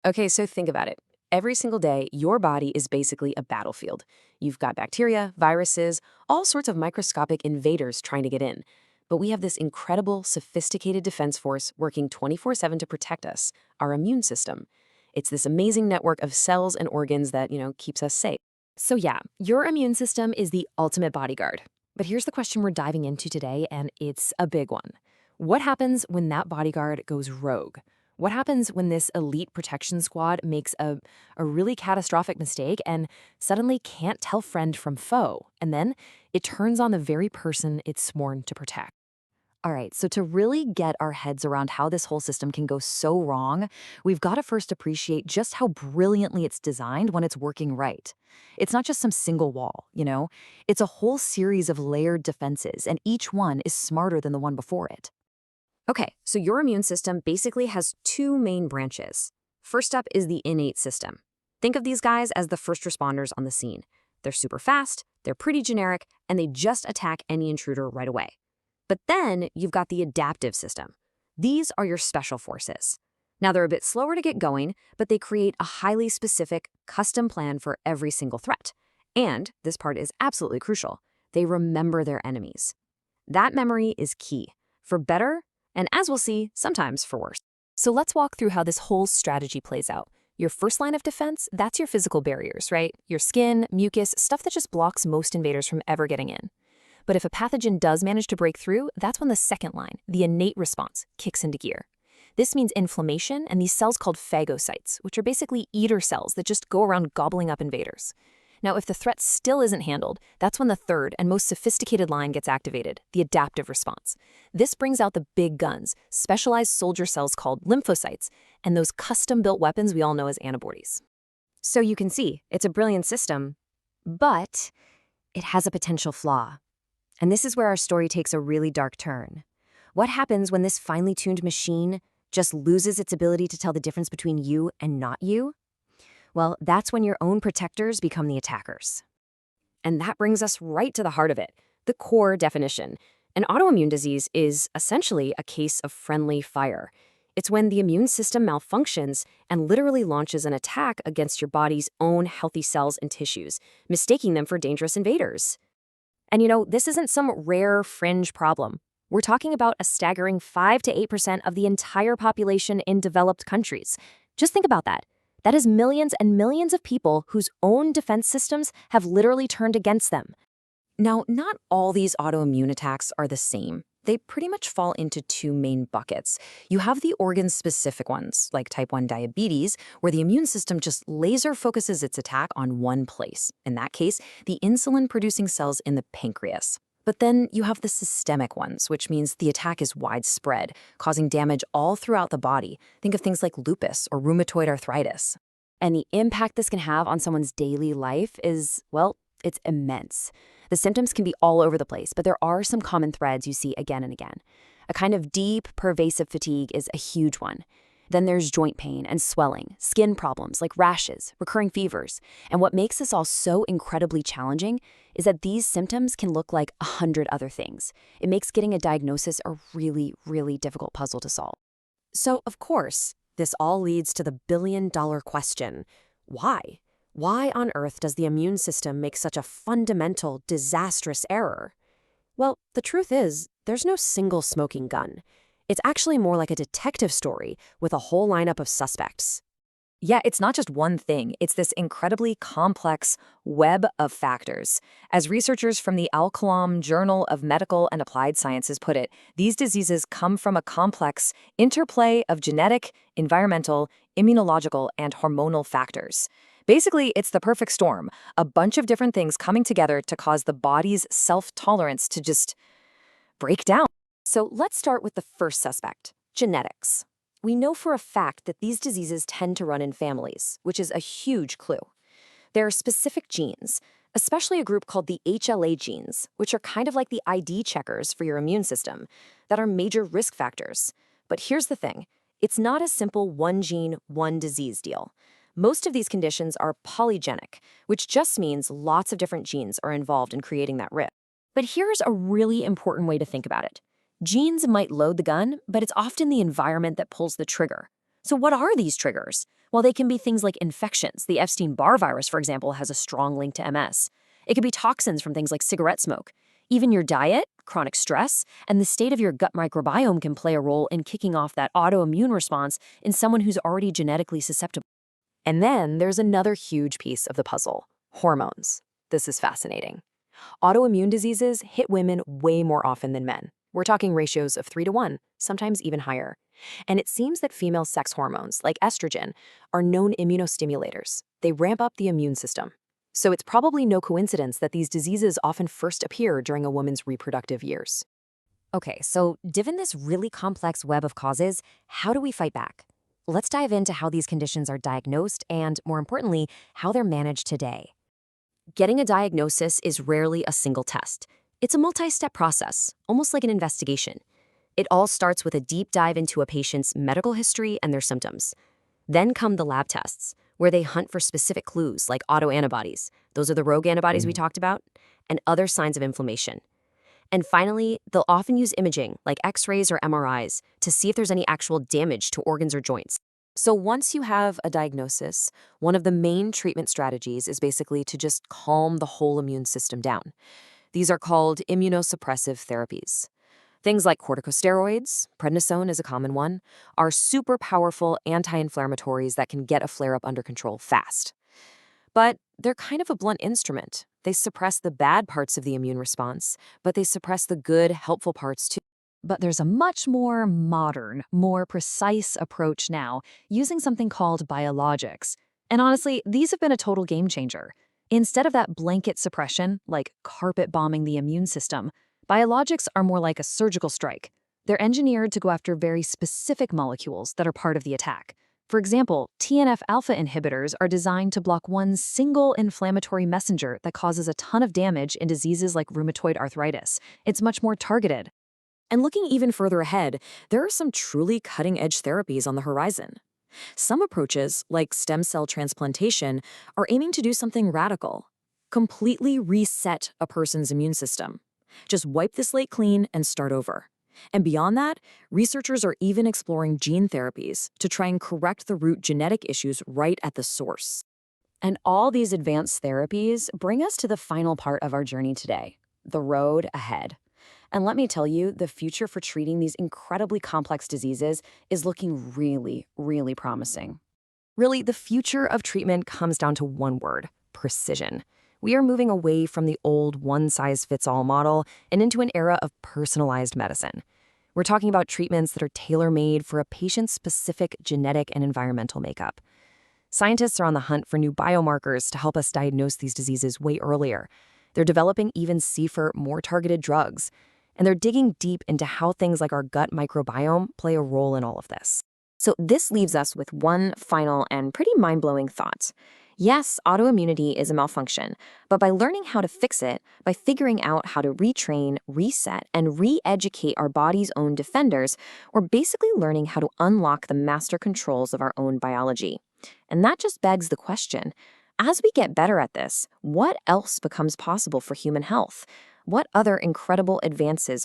Okay, so think about it. Every single day, your body is basically a battlefield. You've got bacteria, viruses, all sorts of microscopic invaders trying to get in. But we have this incredible, sophisticated defense force working 24/7 to protect us, our immune system. It's this amazing network of cells and organs that, keeps us safe. So, yeah, your immune system is the ultimate bodyguard. But here's the question we're diving into today, and it's a big one. What happens when that bodyguard goes rogue? What happens when this elite protection squad makes a really catastrophic mistake and suddenly can't tell friend from foe? And then it turns on the very person it's sworn to protect. All right, so to really get our heads around how this whole system can go so wrong, we've got to first appreciate just how brilliantly it's designed when it's working right. It's not just some single wall. It's a whole series of layered defenses, and each one is smarter than the one before it. Okay, so your immune system basically has two main branches. First up is the innate system. Think of these guys as the first responders on the scene. They're super fast, they're pretty generic, and they just attack any intruder right away. But then you've got the adaptive system. These are your special forces. Now they're a bit slower to get going, but they create a highly specific, custom plan for every single threat. And, this part is absolutely crucial, they remember their enemies. That memory is key, for better, and as we'll see, sometimes for worse. So let's walk through how this whole strategy plays out. Your first line of defense, that's your physical barriers, right? Your skin, mucus, stuff that just blocks most invaders from ever getting in. But if a pathogen does manage to break through, that's when the second line, the innate response, kicks into gear. This means inflammation and these cells called phagocytes, which are basically eater cells that just go around gobbling up invaders. Now, if the threat still isn't handled, that's when the third and most sophisticated line gets activated, the adaptive response. This brings out the big guns, specialized soldier cells called lymphocytes, and those custom-built weapons we all know as antibodies. So you can see, it's a brilliant system, but it has a potential flaw. And this is where our story takes a really dark turn. What happens when this finely tuned machine just loses its ability to tell the difference between you and not you? Well, that's when your own protectors become the attackers. And that brings us right to the heart of it, the core definition. An autoimmune disease is essentially a case of friendly fire. It's when the immune system malfunctions and literally launches an attack against your body's own healthy cells and tissues, mistaking them for dangerous invaders. And this isn't some rare fringe problem. We're talking about a staggering 5 to 8% of the entire population in developed countries. Just think about that. That is millions and millions of people whose own defense systems have literally turned against them. Now, not all these autoimmune attacks are the same. They pretty much fall into two main buckets. You have the organ-specific ones, like type 1 diabetes, where the immune system just laser focuses its attack on one place. In that case, the insulin-producing cells in the pancreas. But then you have the systemic ones, which means the attack is widespread, causing damage all throughout the body. Think of things like lupus or rheumatoid arthritis. And the impact this can have on someone's daily life is, well, it's immense. The symptoms can be all over the place, but there are some common threads you see again and again. A kind of deep, pervasive fatigue is a huge one. Then there's joint pain and swelling, skin problems like rashes, recurring fevers. And what makes this all so incredibly challenging is that these symptoms can look like 100 other things. It makes getting a diagnosis a really, really difficult puzzle to solve. So, of course, this all leads to the billion-dollar question: why? Why on earth does the immune system make such a fundamental, disastrous error? Well, the truth is, there's no single smoking gun. It's actually more like a detective story with a whole lineup of suspects. Yeah, it's not just one thing. It's this incredibly complex web of factors. As researchers from the Al-Kalam Journal of Medical and Applied Sciences put it, these diseases come from a complex interplay of genetic, environmental, immunological, and hormonal factors. Basically, it's the perfect storm, a bunch of different things coming together to cause the body's self-tolerance to just break down. So let's start with the first suspect, genetics. We know for a fact that these diseases tend to run in families, which is a huge clue. There are specific genes, especially a group called the HLA genes, which are kind of like the ID checkers for your immune system, that are major risk factors. But here's the thing, it's not a simple one gene, one disease deal. Most of these conditions are polygenic, which just means lots of different genes are involved in creating that risk. But here's a really important way to think about it. Genes might load the gun, but it's often the environment that pulls the trigger. So what are these triggers? While they can be things like infections, the Epstein-Barr virus, for example, has a strong link to MS. It could be toxins from things like cigarette smoke. Even your diet, chronic stress, and the state of your gut microbiome can play a role in kicking off that autoimmune response in someone who's already genetically susceptible. And then there's another huge piece of the puzzle: hormones. This is fascinating. Autoimmune diseases hit women way more often than men. We're talking ratios of 3 to 1, sometimes even higher. And it seems that female sex hormones, like estrogen, are known immunostimulators. They ramp up the immune system. So it's probably no coincidence that these diseases often first appear during a woman's reproductive years. Okay, so given this really complex web of causes, how do we fight back? Let's dive into how these conditions are diagnosed and, more importantly, how they're managed today. Getting a diagnosis is rarely a single test. It's a multi-step process, almost like an investigation. It all starts with a deep dive into a patient's medical history and their symptoms. Then come the lab tests, where they hunt for specific clues like autoantibodies, those are the rogue antibodies we talked about, and other signs of inflammation. And finally, they'll often use imaging, like X-rays or MRIs, to see if there's any actual damage to organs or joints. So once you have a diagnosis, one of the main treatment strategies is basically to just calm the whole immune system down. These are called immunosuppressive therapies. Things like corticosteroids, prednisone is a common one, are super powerful anti-inflammatories that can get a flare-up under control fast. But they're kind of a blunt instrument. They suppress the bad parts of the immune response, but they suppress the good, helpful parts too. But there's a much more modern, more precise approach now, using something called biologics. And honestly, these have been a total game changer. Instead of that blanket suppression, like carpet bombing the immune system, biologics are more like a surgical strike. They're engineered to go after very specific molecules that are part of the attack. For example, TNF-alpha inhibitors are designed to block one single inflammatory messenger that causes a ton of damage in diseases like rheumatoid arthritis. It's much more targeted. And looking even further ahead, there are some truly cutting-edge therapies on the horizon. Some approaches, like stem cell transplantation, are aiming to do something radical: completely reset a person's immune system. Just wipe the slate clean and start over. And beyond that, researchers are even exploring gene therapies to try and correct the root genetic issues right at the source. And all these advanced therapies bring us to the final part of our journey today, the road ahead. And let me tell you, the future for treating these incredibly complex diseases is looking really, really promising. Really, the future of treatment comes down to one word: precision. We are moving away from the old one-size-fits-all model and into an era of personalized medicine. We're talking about treatments that are tailor-made for a patient's specific genetic and environmental makeup. Scientists are on the hunt for new biomarkers to help us diagnose these diseases way earlier. They're developing even safer, more targeted drugs. And they're digging deep into how things like our gut microbiome play a role in all of this. So this leaves us with one final and pretty mind-blowing thought. Yes, autoimmunity is a malfunction, but by learning how to fix it, by figuring out how to retrain, reset, and re-educate our body's own defenders, we're basically learning how to unlock the master controls of our own biology. And that just begs the question, as we get better at this, what else becomes possible for human health? What other incredible advances